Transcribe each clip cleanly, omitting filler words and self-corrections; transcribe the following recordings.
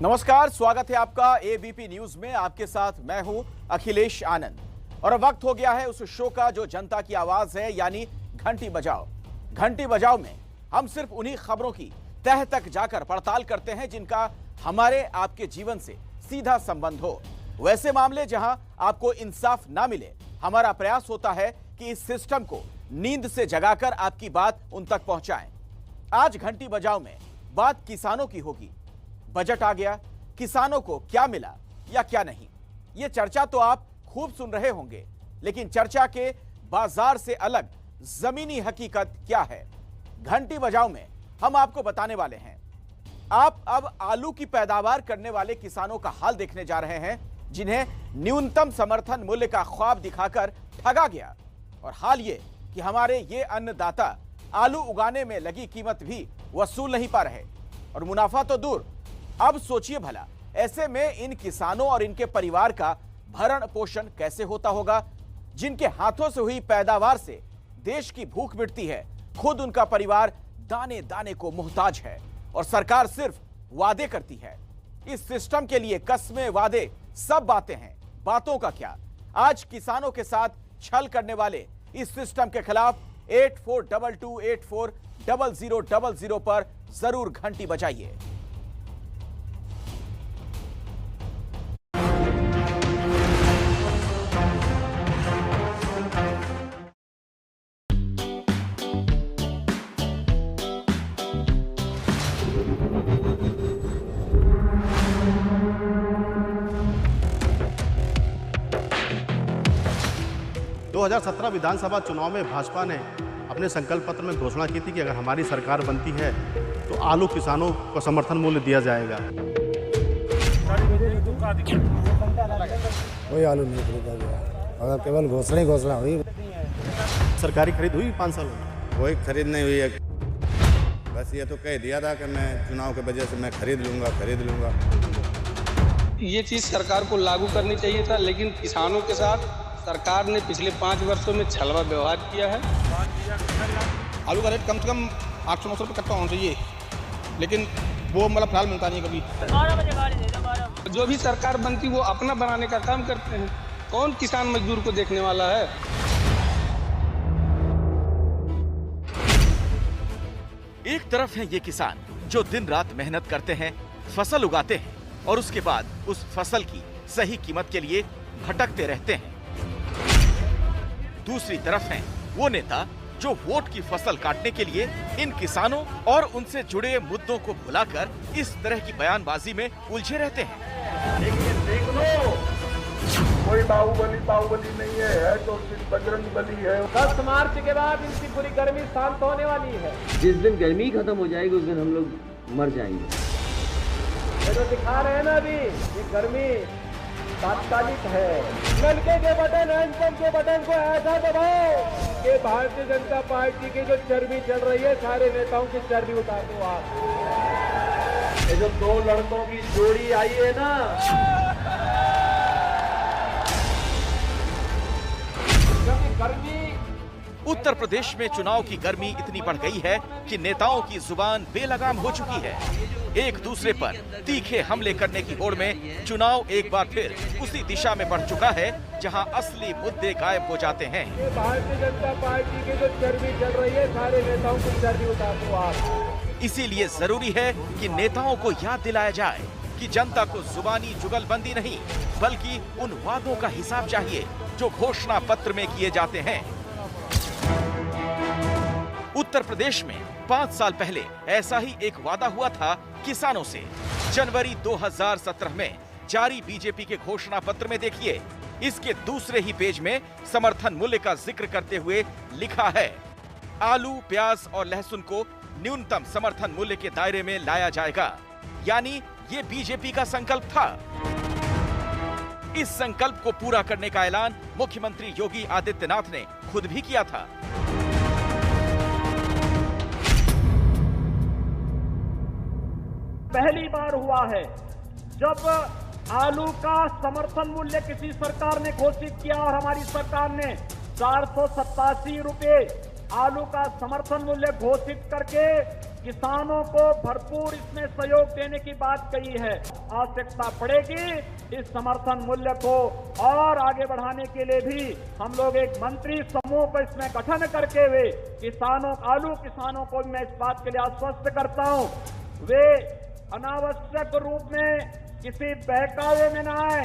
नमस्कार, स्वागत है आपका एबीपी न्यूज में। आपके साथ मैं हूं अखिलेश आनंद और अब वक्त हो गया है उस शो का जो जनता की आवाज है, यानी घंटी बजाओ। घंटी बजाओ में हम सिर्फ उन्हीं खबरों की तह तक जाकर पड़ताल करते हैं जिनका हमारे आपके जीवन से सीधा संबंध हो। वैसे मामले जहां आपको इंसाफ ना मिले, हमारा प्रयास होता है कि इस सिस्टम को नींद से जगाकर आपकी बात उन तक पहुंचाएं। आज घंटी बजाओ में बात किसानों की होगी। बजट आ गया, किसानों को क्या मिला या क्या नहीं, यह चर्चा तो आप खूब सुन रहे होंगे, लेकिन चर्चा के बाजार से अलग जमीनी हकीकत क्या है, घंटी बजाओ में हम आपको बताने वाले हैं। आप अब आलू की पैदावार करने वाले किसानों का हाल देखने जा रहे हैं, जिन्हें न्यूनतम समर्थन मूल्य का ख्वाब दिखाकर ठगा गया। और हाल ये कि हमारे ये अन्नदाता आलू उगाने में लगी कीमत भी वसूल नहीं पा रहे, और मुनाफा तो दूर। अब सोचिए भला, ऐसे में इन किसानों और इनके परिवार का भरण पोषण कैसे होता होगा, जिनके हाथों से हुई पैदावार से देश की भूख मिटती है। खुद उनका परिवार दाने दाने को मोहताज है और सरकार सिर्फ वादे करती है। इस सिस्टम के लिए कस्में, वादे, सब बातें हैं। बातों का क्या, आज किसानों के साथ छल करने वाले इस सिस्टम के खिलाफ 8422840000 पर जरूर घंटी बजाइए। दो 2017 विधानसभा चुनाव में भाजपा ने अपने संकल्प पत्र में घोषणा की थी कि अगर हमारी सरकार बनती है तो आलू किसानों को समर्थन मूल्य दिया जाएगा। कोई आलू नहीं खरीदा गया, अगर केवल घोषणा हुई। सरकारी खरीद हुई 5 साल में? कोई खरीद नहीं हुई है। बस ये तो कह दिया था कि मैं चुनाव के वजह से मैं खरीद लूंगा। ये चीज़ सरकार को लागू करनी चाहिए था, लेकिन किसानों के साथ सरकार ने पिछले 5 वर्षों में छलवा व्यवहार किया है। आलू का रेट कम से कम 800-900 रुपये कट्टा होना चाहिए, लेकिन वो मतलब फिलहाल मिलता नहीं है कभी। जो भी सरकार बनती वो अपना बनाने का काम करते हैं। कौन किसान मजदूर को देखने वाला है? एक तरफ है ये किसान जो दिन रात मेहनत करते हैं, फसल उगाते हैं और उसके बाद उस फसल की सही कीमत के लिए भटकते रहते हैं। दूसरी तरफ हैं वो नेता जो वोट की फसल काटने के लिए इन किसानों और उनसे जुड़े मुद्दों को भुलाकर इस तरह की बयानबाजी में उलझे रहते हैं। लेकिन देख लो, कोई बाहुबली नहीं है तो सिर्फ बजरंग बली है। 10 मार्च के बाद इनकी पूरी गर्मी शांत होने वाली है। जिस दिन गर्मी खत्म हो जाएगी उस दिन हम लोग मर जाएंगे। ये तो दिखा रहे हैं ना अभी, ये गर्मी तात्कालिक है। नलके के बटन, हैंडपंप के बटन को ऐसा दबाओ कि भारतीय जनता पार्टी की जो चर्बी चल रही है, सारे नेताओं की चर्बी उतार दो आप। ये जो 2 लड़कों की जोड़ी आई है ना, गर्मी। उत्तर प्रदेश में चुनाव की गर्मी इतनी बढ़ गई है कि नेताओं की जुबान बेलगाम हो चुकी है। एक दूसरे पर तीखे हमले करने की होड़ में चुनाव एक बार फिर उसी दिशा में बढ़ चुका है जहां असली मुद्दे गायब हो जाते हैं। भारतीय जनता पार्टी की जो चर्बी चल रही है, सारे नेताओं की चर्बी उतार दो आप। इसीलिए जरूरी है कि नेताओं को याद दिलाया जाए कि जनता को जुबानी जुगलबंदी नहीं, बल्कि उन वादों का हिसाब चाहिए जो घोषणा पत्र में किए जाते हैं। उत्तर प्रदेश में 5 साल पहले ऐसा ही एक वादा हुआ था किसानों से। जनवरी 2017 में जारी बीजेपी के घोषणा पत्र में देखिए, इसके दूसरे ही पेज में समर्थन मूल्य का जिक्र करते हुए लिखा है, आलू, प्याज और लहसुन को न्यूनतम समर्थन मूल्य के दायरे में लाया जाएगा। यानी ये बीजेपी का संकल्प था। इस संकल्प को पूरा करने का ऐलान मुख्यमंत्री योगी आदित्यनाथ ने खुद भी किया था। पहली बार हुआ है जब आलू का समर्थन मूल्य किसी सरकार ने घोषित किया और हमारी सरकार ने 487 रुपए आलू का समर्थन मूल्य घोषित करके किसानों को भरपूर इसमें सहयोग देने की बात कही है। आवश्यकता पड़ेगी इस समर्थन मूल्य को और आगे बढ़ाने के लिए भी हम लोग एक मंत्री समूह को इसमें गठन करके हुए आलू किसानों को मैं इस बात के लिए आश्वस्त करता हूं, वे अनावश्यक रूप में किसी बहकावे में न आए।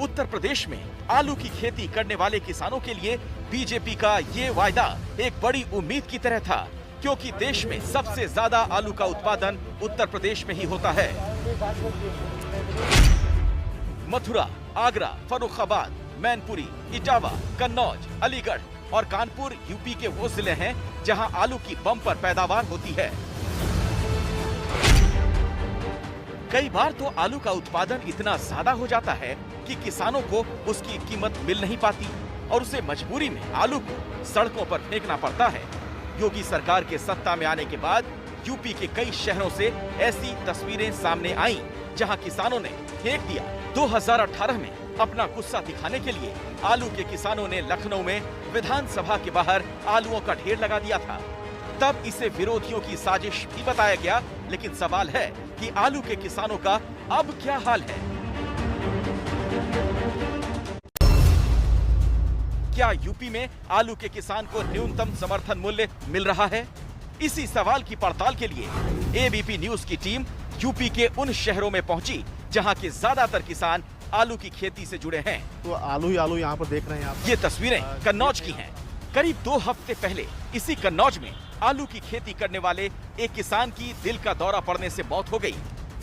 उत्तर प्रदेश में आलू की खेती करने वाले किसानों के लिए बीजेपी का ये वायदा एक बड़ी उम्मीद की तरह था, क्योंकि देश में सबसे ज्यादा आलू का उत्पादन उत्तर प्रदेश में ही होता है। मथुरा, आगरा, फर्रुखाबाद, मैनपुरी, इटावा, कन्नौज, अलीगढ़ और कानपुर यूपी के वो जिले हैं जहां आलू की बम्पर पैदावार होती है। कई बार तो आलू का उत्पादन इतना ज्यादा हो जाता है कि किसानों को उसकी कीमत मिल नहीं पाती और उसे मजबूरी में आलू को सड़कों पर फेंकना पड़ता है। योगी सरकार के सत्ता में आने के बाद यूपी के कई शहरों से ऐसी तस्वीरें सामने आईं, जहां किसानों ने फेंक दिया। 2018 में अपना गुस्सा दिखाने के लिए आलू के किसानों ने लखनऊ में विधानसभा के बाहर आलूओं का ढेर लगा दिया था। तब इसे विरोधियों की साजिश भी बताया गया, लेकिन सवाल है कि आलू के किसानों का अब क्या हाल है? क्या यूपी में आलू के किसान को न्यूनतम समर्थन मूल्य मिल रहा है? इसी सवाल की पड़ताल के लिए एबीपी न्यूज की टीम यूपी के उन शहरों में पहुंची जहां के ज्यादातर किसान आलू की खेती से जुड़े हैं। तो आलू ही आलू यहाँ पर देख रहे हैं आप। ये तस्वीरें कन्नौज की हैं। करीब 2 हफ्ते पहले इसी कन्नौज में आलू की खेती करने वाले एक किसान की दिल का दौरा पड़ने से मौत हो गई।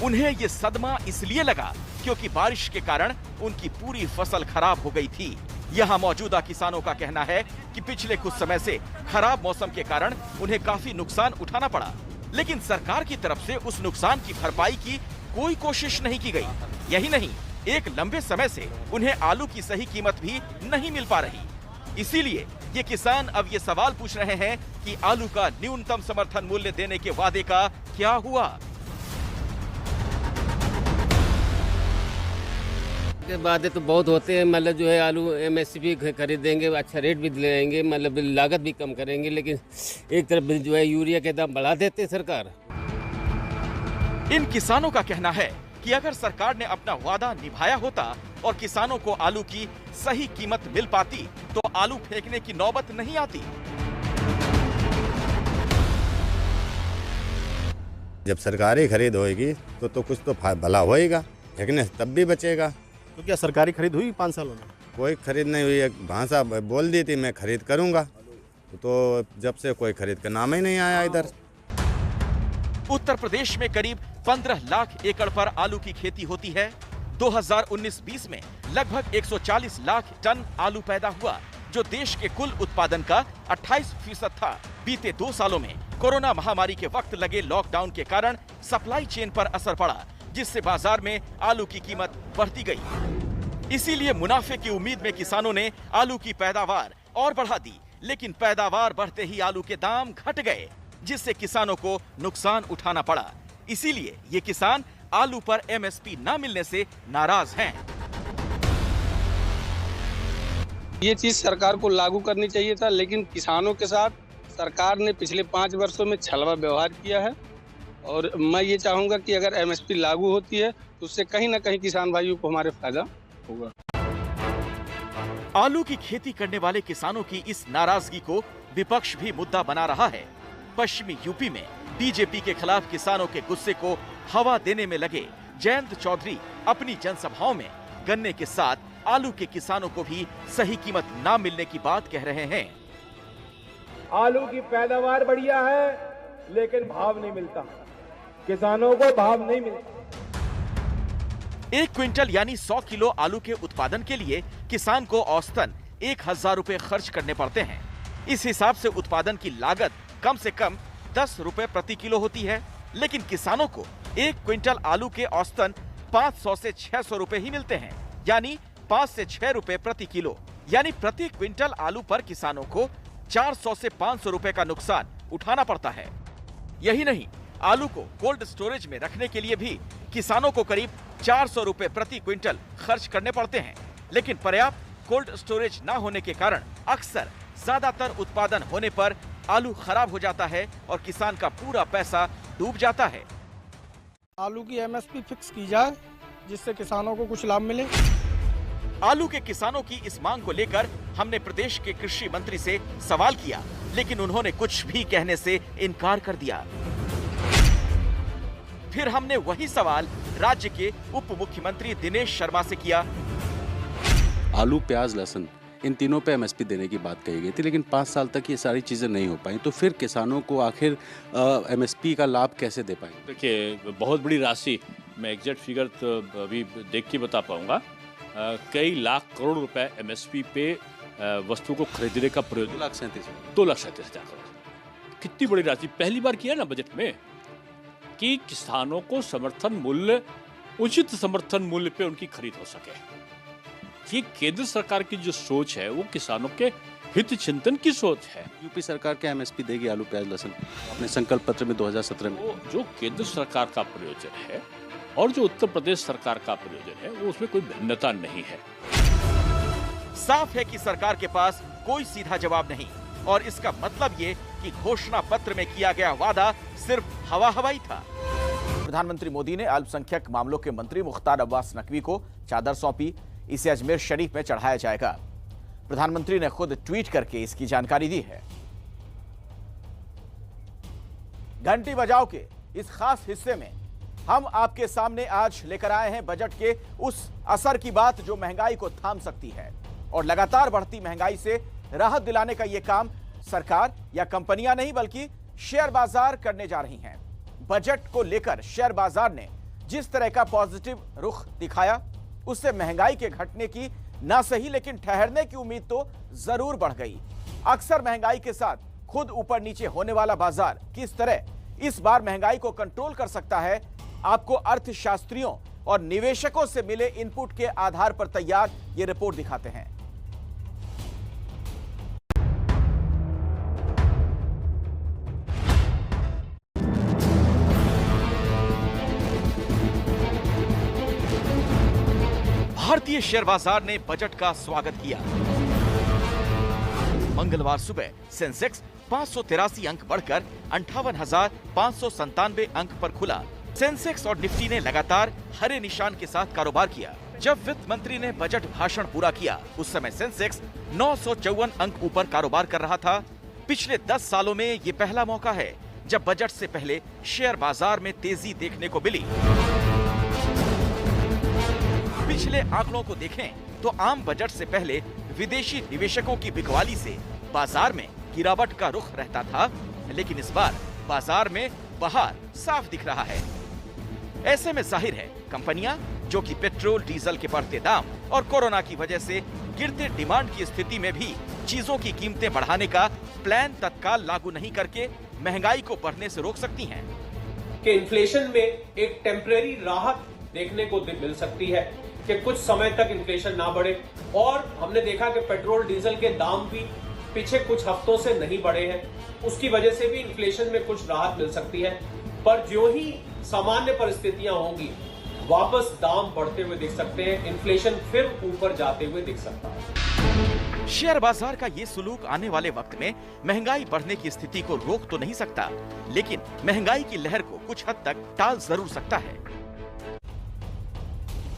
उन्हें ये सदमा इसलिए लगा क्योंकि बारिश के कारण उनकी पूरी फसल खराब हो गई थी। यहाँ मौजूदा किसानों का कहना है कि पिछले कुछ समय से खराब मौसम के कारण उन्हें काफी नुकसान उठाना पड़ा, लेकिन सरकार की तरफ से उस नुकसान की भरपाई की कोई कोशिश नहीं की गई। यही नहीं, एक लंबे समय से उन्हें आलू की सही कीमत भी नहीं मिल पा रही। इसीलिए ये किसान अब ये सवाल पूछ रहे हैं कि आलू का न्यूनतम समर्थन मूल्य देने के वादे का क्या हुआ? वादे तो बहुत होते हैं, मतलब जो है आलू एमएसपी खरीदेंगे, अच्छा रेट भी दिलाएंगे, मतलब लागत भी कम करेंगे, लेकिन एक तरफ जो है यूरिया के दाम बढ़ा देते हैं सरकार। इन किसानों का कहना है कि अगर सरकार ने अपना वादा निभाया होता और किसानों को आलू की सही कीमत मिल पाती तो आलू फेंकने की नौबत नहीं आती। जब सरकारी खरीद होएगी तो कुछ तो भला होएगा, फेंकने से तब भी बचेगा। तो क्या सरकारी खरीद हुई 5 सालों में? कोई खरीद नहीं हुई। एक भाषा बोल दी थी मैं खरीद करूंगा, तो जब से कोई खरीद का नाम ही नहीं आया इधर। उत्तर प्रदेश में करीब 15 लाख एकड़ पर आलू की खेती होती है। 2019-20 में लगभग 140 लाख टन आलू पैदा हुआ, जो देश के कुल उत्पादन का 28% था। बीते 2 सालों में कोरोना महामारी के वक्त लगे लॉकडाउन के कारण सप्लाई चेन पर असर पड़ा, जिससे बाजार में आलू की कीमत बढ़ती गई। इसीलिए मुनाफे की उम्मीद में किसानों ने आलू की पैदावार और बढ़ा दी, लेकिन पैदावार बढ़ते ही आलू के दाम घट गए, जिससे किसानों को नुकसान उठाना पड़ा। इसीलिए ये किसान आलू पर एमएसपी न मिलने से नाराज हैं। ये चीज सरकार को लागू करनी चाहिए था, लेकिन किसानों के साथ सरकार ने पिछले 5 वर्षों में छलवा व्यवहार किया है। और मैं ये चाहूंगा कि अगर एमएसपी लागू होती है तो उससे कहीं ना कहीं किसान भाइयों को हमारे फायदा होगा। आलू की खेती करने वाले किसानों की इस नाराजगी को विपक्ष भी मुद्दा बना रहा है। पश्चिमी यूपी में बीजेपी के खिलाफ किसानों के गुस्से को हवा देने में लगे जयंत चौधरी अपनी जनसभाओं में गन्ने के साथ आलू के किसानों को भी सही कीमत न मिलने की बात कह रहे हैं। आलू की पैदावार बढ़िया है, लेकिन भाव नहीं मिलता, किसानों को भाव नहीं मिलता। 1 क्विंटल यानी 100 किलो आलू के उत्पादन के लिए किसान को औसतन 1000 रुपए खर्च करने पड़ते हैं। इस हिसाब से उत्पादन की लागत कम से कम 10 रुपए प्रति किलो होती है, लेकिन किसानों को 1 क्विंटल आलू के औसतन 500 से 600 रुपए ही मिलते हैं, यानी 5 से 6 रुपए प्रति किलो। यानी प्रति क्विंटल आलू पर किसानों को 400 से 500 रुपए का नुकसान उठाना पड़ता है। यही नहीं, आलू को कोल्ड स्टोरेज में रखने के लिए भी किसानों को करीब 400 रुपए प्रति क्विंटल खर्च करने पड़ते हैं, लेकिन पर्याप्त कोल्ड स्टोरेज न होने के कारण अक्सर ज्यादातर उत्पादन होने पर आलू खराब हो जाता है और किसान का पूरा पैसा डूब जाता है। आलू की एमएसपी फिक्स की जाए जिससे किसानों को कुछ लाभ मिले। आलू के किसानों की इस मांग को लेकर हमने प्रदेश के कृषि मंत्री से सवाल किया, लेकिन उन्होंने कुछ भी कहने से इनकार कर दिया। फिर हमने वही सवाल राज्य के उप मुख्यमंत्री दिनेश शर्मा से किया। आलू, प्याज, लहसुन इन तीनों पे एमएसपी देने की बात कही गई थी, लेकिन 5 साल तक ये सारी चीज़ें नहीं हो पाई, तो फिर किसानों को आखिर एमएसपी का लाभ कैसे दे पाएंगे? देखिए, बहुत बड़ी राशि, मैं एग्जैक्ट फिगर तो अभी देख के बता पाऊंगा, कई लाख करोड़ रुपए एमएसपी पे वस्तु को खरीदने का प्रयोजन। 2,37,000 करोड़, कितनी बड़ी राशि पहली बार किया ना बजट में कि किसानों को समर्थन मूल्य, उचित समर्थन मूल्य पे उनकी खरीद हो सके। ये केंद्र सरकार की जो सोच है वो किसानों के हित चिंतन की सोच है। यूपी सरकार क्या एमएसपी देगी आलू, प्याज, लहसुन अपने संकल्प पत्र में 2017 में? जो केंद्र सरकार का प्रयोजन है और जो उत्तर प्रदेश सरकार का प्रयोजन है वो उसमें कोई भिन्नता नहीं है। साफ है कि सरकार के पास कोई सीधा जवाब नहीं और इसका मतलब ये कि घोषणा पत्र में किया गया वादा सिर्फ हवा हवाई था। प्रधानमंत्री मोदी ने अल्पसंख्यक मामलों के मंत्री मुख्तार अब्बास नकवी को चादर सौंपी। इसे अजमेर शरीफ में चढ़ाया जाएगा। प्रधानमंत्री ने खुद ट्वीट करके इसकी जानकारी दी है। घंटी बजाओ के इस खास हिस्से में हम आपके सामने आज लेकर आए हैं बजट के उस असर की बात जो महंगाई को थाम सकती है और लगातार बढ़ती महंगाई से राहत दिलाने का यह काम सरकार या कंपनियां नहीं बल्कि शेयर बाजार करने जा रही हैं। बजट को लेकर शेयर बाजार ने जिस तरह का पॉजिटिव रुख दिखाया उससे महंगाई के घटने की ना सही लेकिन ठहरने की उम्मीद तो जरूर बढ़ गई। अक्सर महंगाई के साथ खुद ऊपर नीचे होने वाला बाजार किस तरह इस बार महंगाई को कंट्रोल कर सकता है, आपको अर्थशास्त्रियों और निवेशकों से मिले इनपुट के आधार पर तैयार ये रिपोर्ट दिखाते हैं। भारतीय शेयर बाजार ने बजट का स्वागत किया। मंगलवार सुबह सेंसेक्स 583 अंक बढ़कर 58,597 अंक पर खुला। सेंसेक्स और निफ्टी ने लगातार हरे निशान के साथ कारोबार किया। जब वित्त मंत्री ने बजट भाषण पूरा किया उस समय सेंसेक्स 954 अंक ऊपर कारोबार कर रहा था। पिछले 10 सालों में ये पहला मौका है जब बजट से पहले शेयर बाजार में तेजी देखने को मिली। पिछले आंकड़ों को देखें तो आम बजट से पहले विदेशी निवेशकों की बिकवाली से बाजार में गिरावट का रुख रहता था, लेकिन इस बार बाजार में बहार साफ दिख रहा है। ऐसे में जाहिर है कंपनियां जो कि पेट्रोल डीजल के बढ़ते दाम और कोरोना की वजह से गिरते डिमांड की स्थिति में भी चीजों की कीमतें बढ़ाने का प्लान तत्काल लागू नहीं करके महंगाई को बढ़ने से रोक सकती हैं। कि इन्फ्लेशन में एक टेम्परेरी राहत देखने को मिल सकती है कि कुछ समय तक इन्फ्लेशन ना बढ़े। और हमने देखा कि पेट्रोल डीजल के दाम भी पीछे कुछ हफ्तों से नहीं बढ़े हैं, उसकी वजह से भी इन्फ्लेशन में कुछ राहत मिल सकती है। पर जो ही सामान्य परिस्थितियां होंगी वापस दाम बढ़ते हुए दिख सकते हैं, इन्फ्लेशन फिर ऊपर जाते हुए दिख सकता है। शेयर बाजार का ये सुलूक आने वाले वक्त में महंगाई बढ़ने की स्थिति को रोक तो नहीं सकता, लेकिन महंगाई की लहर को कुछ हद तक टाल जरूर सकता है।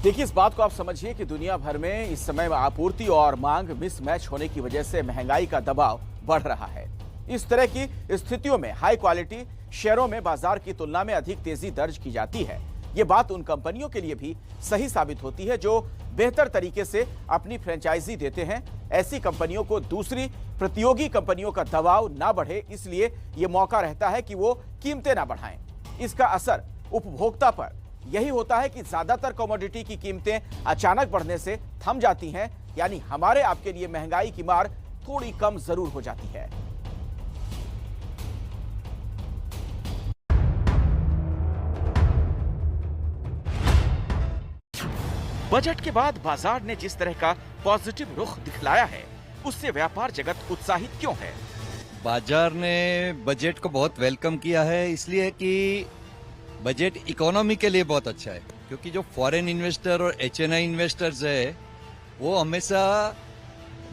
देखिए, इस बात को आप समझिए कि दुनिया भर में इस समय आपूर्ति और मांग मिसमैच होने की वजह से महंगाई का दबाव बढ़ रहा है। इस तरह की स्थितियों में हाई क्वालिटी शेयरों में बाजार की तुलना में अधिक तेजी दर्ज की जाती है। ये बात उन कंपनियों के लिए भी सही साबित होती है जो बेहतर तरीके से अपनी फ्रेंचाइजी देते हैं। ऐसी कंपनियों को दूसरी प्रतियोगी कंपनियों का दबाव ना बढ़े, इसलिए ये मौका रहता है कि वो कीमतें ना बढ़ाएं। इसका असर उपभोक्ता पर यही होता है कि ज्यादातर कमोडिटी की कीमतें अचानक बढ़ने से थम जाती हैं, यानी हमारे आपके लिए महंगाई की मार थोड़ी कम जरूर हो जाती है। बजट के बाद बाजार ने जिस तरह का पॉजिटिव रुख दिखलाया है उससे व्यापार जगत उत्साहित क्यों है? बाजार ने बजट को बहुत वेलकम किया है, इसलिए कि बजट इकोनॉमी के लिए बहुत अच्छा है, क्योंकि जो फॉरेन इन्वेस्टर और HNI इन्वेस्टर्स है वो हमेशा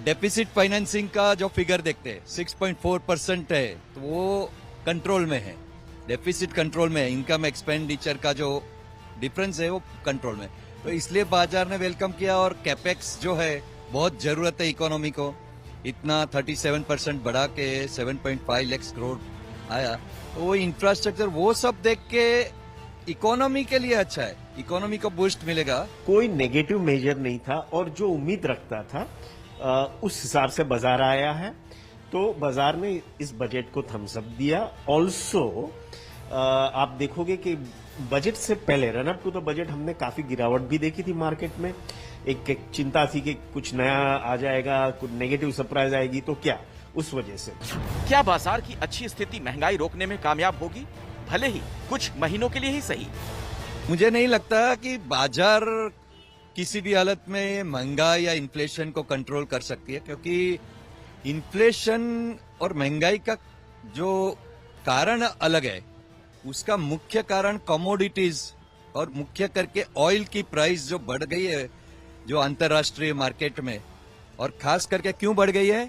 डेफिसिट फाइनेंसिंग का जो फिगर देखते हैं 6.4% है, तो वो कंट्रोल में है, डेफिसिट कंट्रोल में है। इनकम एक्सपेंडिचर का जो डिफरेंस है वो कंट्रोल में, तो इसलिए बाजार ने वेलकम किया। और कैपेक्स जो है बहुत जरूरत है इकोनॉमी को, इतना 37% बढ़ा के 7.5 लाख करोड़ आया, तो वो इंफ्रास्ट्रक्चर वो सब देख के इकोनॉमी के लिए अच्छा है, इकोनॉमी को बूस्ट मिलेगा। कोई नेगेटिव मेजर नहीं था और जो उम्मीद रखता था उस हिसाब से बाजार आया है, तो बाजार ने इस बजट को थम्स अप दिया। ऑल्सो आप देखोगे कि बजट से पहले run up to the budget हमने काफी गिरावट भी देखी थी मार्केट में। एक चिंता थी कि कुछ नया आ जाएगा, कुछ नेगेटिव सरप्राइज आएगी, तो क्या उस वजह से क्या बाजार की अच्छी स्थिति महंगाई रोकने में कामयाब होगी, भले ही कुछ महीनों के लिए ही सही? मुझे नहीं लगता कि बाजार किसी भी हालत में महंगाई या इन्फ्लेशन को कंट्रोल कर सकती है, क्योंकि इन्फ्लेशन और महंगाई का जो कारण अलग है, उसका मुख्य कारण कमोडिटीज और मुख्य करके ऑयल की प्राइस जो बढ़ गई है जो अंतर्राष्ट्रीय मार्केट में, और खास करके क्यों बढ़ गई है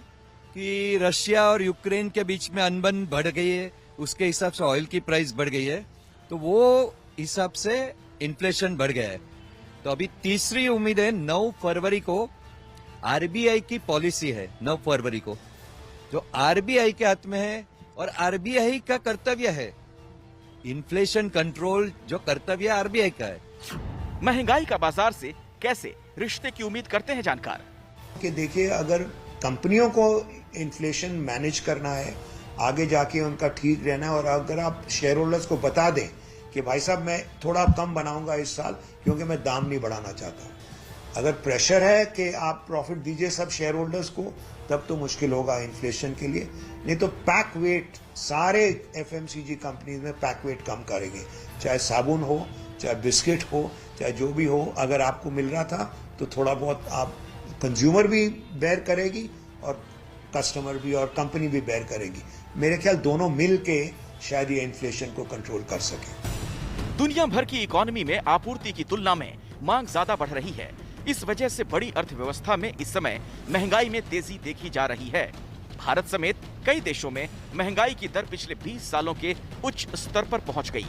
कि रशिया और यूक्रेन के बीच में अनबन बढ़ गई है, उसके हिसाब से ऑयल की प्राइस बढ़ गई है, तो वो हिसाब से इन्फ्लेशन बढ़ गया है। तो अभी तीसरी उम्मीद है 9 फरवरी को आरबीआई की पॉलिसी है, 9 फरवरी को, जो आरबीआई के हाथ में है, और आरबीआई का कर्तव्य है इन्फ्लेशन कंट्रोल, जो कर्तव्य आरबीआई का है। महंगाई का बाजार से कैसे रिश्ते की उम्मीद करते हैं जानकार? कि देखिए, अगर कंपनियों को इन्फ्लेशन मैनेज करना है, आगे जाके उनका ठीक रहना है, और अगर आप शेयर होल्डर्स को बता दें कि भाई साहब मैं थोड़ा कम बनाऊंगा इस साल क्योंकि मैं दाम नहीं बढ़ाना चाहता, अगर प्रेशर है कि आप प्रॉफिट दीजिए सब शेयर होल्डर्स को, तब तो मुश्किल होगा इन्फ्लेशन के लिए। नहीं तो पैक वेट सारे एफएमसीजी कंपनीज में पैक वेट कम करेंगे, चाहे साबुन हो, चाहे बिस्किट हो, चाहे जो भी हो। अगर आपको मिल रहा था तो थोड़ा बहुत आप कंज्यूमर भी बेयर करेगी और कस्टमर भी और कंपनी भी बेयर करेगी। मेरे ख्याल दोनों मिल के शायद ये इन्फ्लेशन को कंट्रोल कर सके। दुनिया भर की इकोनॉमी में आपूर्ति की तुलना में मांग ज्यादा बढ़ रही है। इस वजह से बड़ी अर्थव्यवस्था में इस समय महंगाई में तेजी देखी जा रही है। भारत समेत कई देशों में महंगाई की दर पिछले 20 सालों के उच्च स्तर पर पहुंच गई।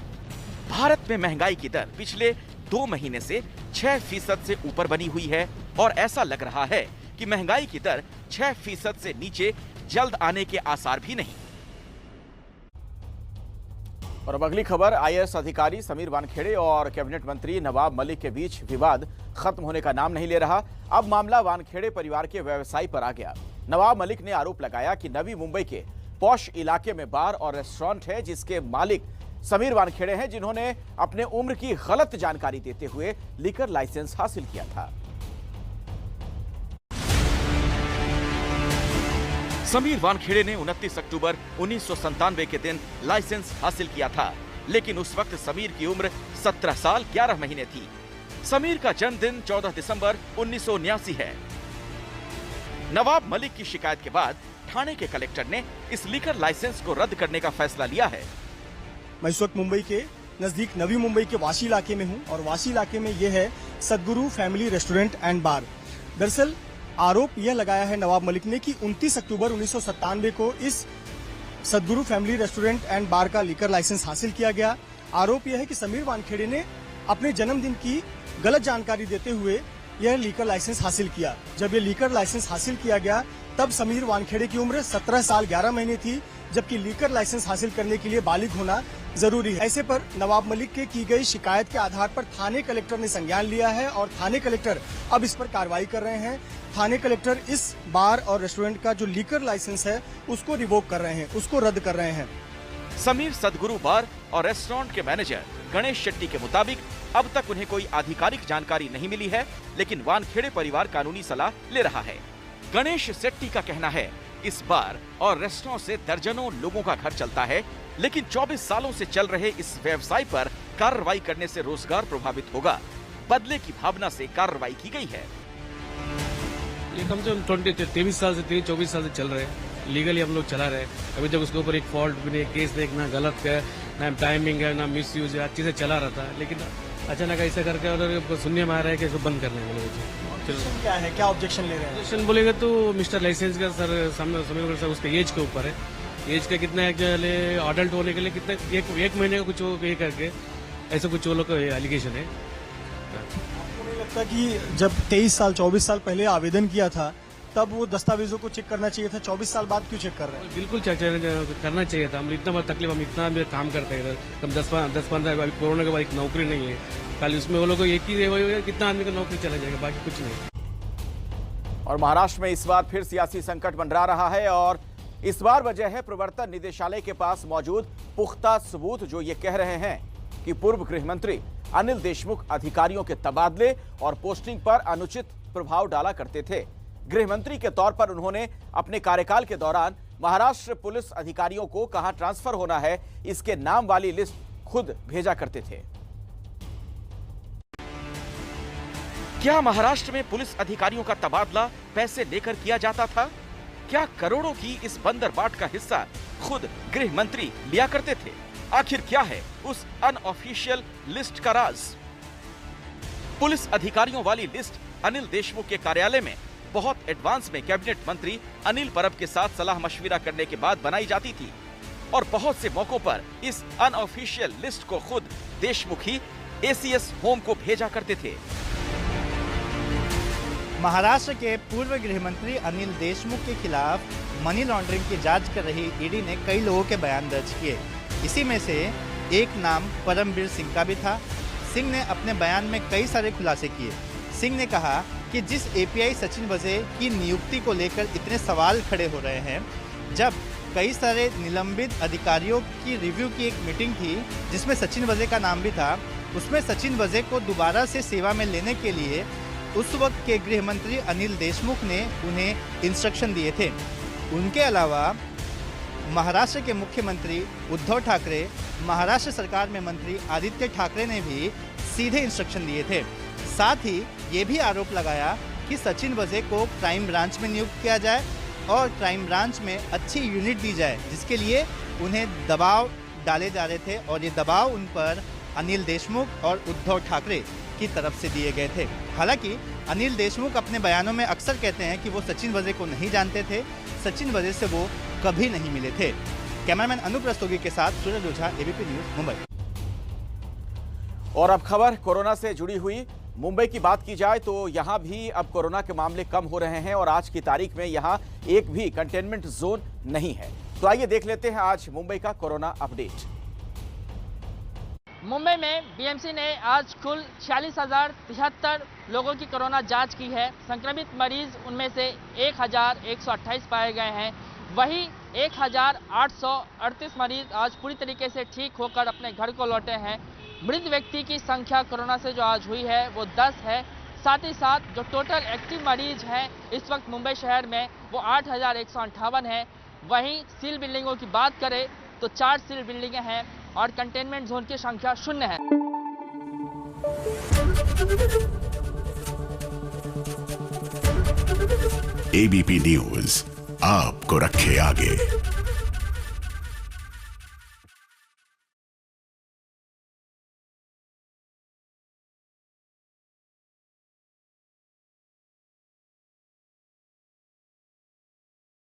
भारत में महंगाई की दर पिछले 2 महीने से 6% से ऊपर बनी हुई है और ऐसा लग रहा है कि महंगाई की दर 6% से नीचे जल्द आने के आसार भी नहीं। और अब अगली खबर, आईएएस अधिकारी समीर वानखेड़े और कैबिनेट मंत्री नवाब मलिक के बीच विवाद खत्म होने का नाम नहीं ले रहा। अब मामला वानखेड़े परिवार के व्यवसाय पर आ गया। नवाब मलिक ने आरोप लगाया कि नवी मुंबई के पॉश इलाके में बार और रेस्टोरेंट है जिसके मालिक समीर वानखेड़े हैं, जिन्होंने अपने उम्र की गलत जानकारी देते हुए लिकर लाइसेंस हासिल किया था। समीर वानखेड़े ने 29 अक्टूबर 1997 के दिन लाइसेंस हासिल किया था, लेकिन उस वक्त समीर की उम्र 17 साल 11 महीने थी। समीर का जन्मदिन 14 दिसंबर 1979 है। नवाब मलिक की शिकायत के बाद ठाणे के कलेक्टर ने इस लिकर लाइसेंस को रद्द करने का फैसला लिया है। मैं इस वक्त मुंबई के नजदीक नवी मुंबई के वाशी इलाके में हूं और वाशी इलाके में यह है सदगुरु फैमिली रेस्टोरेंट एंड बार। दरअसल आरोप यह लगाया है नवाब मलिक ने कि 29 अक्टूबर 1997 को इस सदगुरु फैमिली रेस्टोरेंट एंड बार का लिकर लाइसेंस हासिल किया गया। आरोप यह है कि समीर वानखेड़े ने अपने जन्मदिन की गलत जानकारी देते हुए यह लीकर लाइसेंस हासिल किया। जब यह लीकर लाइसेंस हासिल किया गया तब समीर वानखेड़े की उम्र 17 साल 11 महीने थी, जबकि लीकर लाइसेंस हासिल करने के लिए बालिग होना जरूरी है। ऐसे पर नवाब मलिक के की गई शिकायत के आधार पर थाने कलेक्टर ने संज्ञान लिया है और थाने कलेक्टर अब इस पर कार्रवाई कर रहे हैं। थाने कलेक्टर इस बार और रेस्टोरेंट का जो लीकर लाइसेंस है उसको रिवोक कर रहे हैं, उसको रद्द कर रहे हैं। समीर सदगुरु बार और रेस्टोरेंट के मैनेजर गणेश शेट्टी के मुताबिक अब तक उन्हें कोई आधिकारिक जानकारी नहीं मिली है, लेकिन वानखेड़े परिवार कानूनी सलाह ले रहा है। गणेश शेट्टी का कहना है इस बार और रेस्टोरेंट से दर्जनों लोगों का घर चलता है, लेकिन 24 सालों से चल रहे इस व्यवसाय पर कार्रवाई करने से रोजगार प्रभावित होगा। बदले की भावना से कार्रवाई की गई है। ये कम से कम 23 साल से 24 साल से चल रहे हैं, लीगली हम लोग चला रहे हैं। अभी तक उसके ऊपर एक फॉल्ट भी नहीं, केस देखना गलत है, ना टाइमिंग है, ना मिस यूज है, अच्छी से चला रहा था। लेकिन अचानक ऐसा करके और सुनने में आ रहा है कि इसको बंद करने वाले। ऑब्जेक्शन क्या है, क्या ऑब्जेक्शन ले रहे हैं? ऑब्जेक्शन बोलेगा तो मिस्टर लाइसेंस का सर सामने सर उसके एज के ऊपर है, एज का कितना एक्चुअली अडल्ट होने के लिए कितना एक महीने का कुछ वो पे करके ऐसा कुछ वो लोग का एलिगेशन है। आपको नहीं लगता कि जब 23 साल 24 साल पहले आवेदन किया था तब वो दस्तावेजों को चेक करना चाहिए था, 24 साल बाद क्यों चेक कर रहे हैं? बिल्कुल चेक करना चाहिए था। हम इतना बड़ा तकलीफ, हम इतना काम करते हैं इधर, हम 10-15 अभी कोरोना के बाद एक नौकरी नहीं है, खाली उसमें वो लोग को एक ही कितना आदमी का नौकरी चला जाएगा, बाकी कुछ नहीं। और महाराष्ट्र में इस बार फिर सियासी संकट मंडरा रहा है और इस बार वजह है प्रवर्तन निदेशालय के पास मौजूद पुख्ता सबूत जो ये कह रहे हैं कि पूर्व गृह मंत्री अनिल देशमुख अधिकारियों के तबादले और पोस्टिंग पर अनुचित प्रभाव डाला करते थे। गृह मंत्री के तौर पर उन्होंने अपने कार्यकाल के दौरान महाराष्ट्र पुलिस अधिकारियों को कहां ट्रांसफर होना है इसके नाम वाली लिस्ट खुद भेजा करते थे। क्या महाराष्ट्र में पुलिस अधिकारियों का तबादला पैसे लेकर किया जाता था? क्या करोड़ों की इस बंदरबाट का हिस्सा खुद गृह मंत्री लिया करते थे? आखिर क्या है उस अनऑफिशियल लिस्ट का राज? पुलिस अधिकारियों वाली लिस्ट अनिल देशमुख के कार्यालय में बहुत एडवांस में कैबिनेट मंत्री अनिल परब के साथ सलाह मशविरा करने के बाद बनाई जाती थी और बहुत से मौकों पर इस अनऑफिशियल लिस्ट को खुद देशमुख ही एसीएस होम को भेजा करते थे। महाराष्ट्र के पूर्व गृह मंत्री अनिल देशमुख के खिलाफ मनी लॉन्ड्रिंग की जांच कर रही ईडी ने कई लोगों के बयान दर्ज किए। इसी में से एक नाम परमबीर सिंह का भी था। सिंह ने अपने बयान में कई सारे खुलासे किए। सिंह ने कहा कि जिस एपीआई सचिन वजे की नियुक्ति को लेकर इतने सवाल खड़े हो रहे हैं, जब कई सारे निलंबित अधिकारियों की रिव्यू की एक मीटिंग थी जिसमें सचिन वजे का नाम भी था, उसमें सचिन वजे को दोबारा से सेवा में लेने के लिए उस वक्त के गृह मंत्री अनिल देशमुख ने उन्हें इंस्ट्रक्शन दिए थे। उनके अलावा महाराष्ट्र के मुख्यमंत्री उद्धव ठाकरे, महाराष्ट्र सरकार में मंत्री आदित्य ठाकरे ने भी सीधे इंस्ट्रक्शन दिए थे। साथ ही ये भी आरोप लगाया कि सचिन वजे को क्राइम ब्रांच में नियुक्त किया जाए और क्राइम ब्रांच में अच्छी यूनिट दी जाए, जिसके लिए उन्हें दबाव डाले जा रहे थे और ये दबाव उन पर अनिल देशमुख और उद्धव ठाकरे की तरफ से दिए गए थे। हालांकि अनिल देशमुख अपने बयानों में अक्सर कहते हैं कि वो सचिन वजे को नहीं जानते थे, सचिन वजे से वो कभी नहीं मिले थे। कैमरामैन अनूप रस्तोगी के साथ सूरज ओझा, एबीपी न्यूज, मुंबई। और अब खबर कोरोना से जुड़ी हुई। मुंबई की बात की जाए तो यहां भी अब कोरोना के मामले कम हो रहे हैं और आज की तारीख में यहां एक भी कंटेनमेंट जोन नहीं है। तो आइए देख लेते हैं आज मुंबई का कोरोना अपडेट। मुंबई में बीएमसी ने आज कुल 46,073 लोगों की कोरोना जांच की है। संक्रमित मरीज उनमें से 1,128 पाए गए हैं। वहीं 1,838 मरीज आज पूरी तरीके से ठीक होकर अपने घर को लौटे हैं। मृत व्यक्ति की संख्या कोरोना से जो आज हुई है वो 10 है। साथ ही साथ जो टोटल एक्टिव मरीज हैं इस वक्त मुंबई शहर में वो 8,158 है। वहीं सील बिल्डिंगों की बात करें तो 4 सील बिल्डिंगें हैं और कंटेनमेंट जोन की संख्या 0 है। एबीपी न्यूज आपको रखे आगे।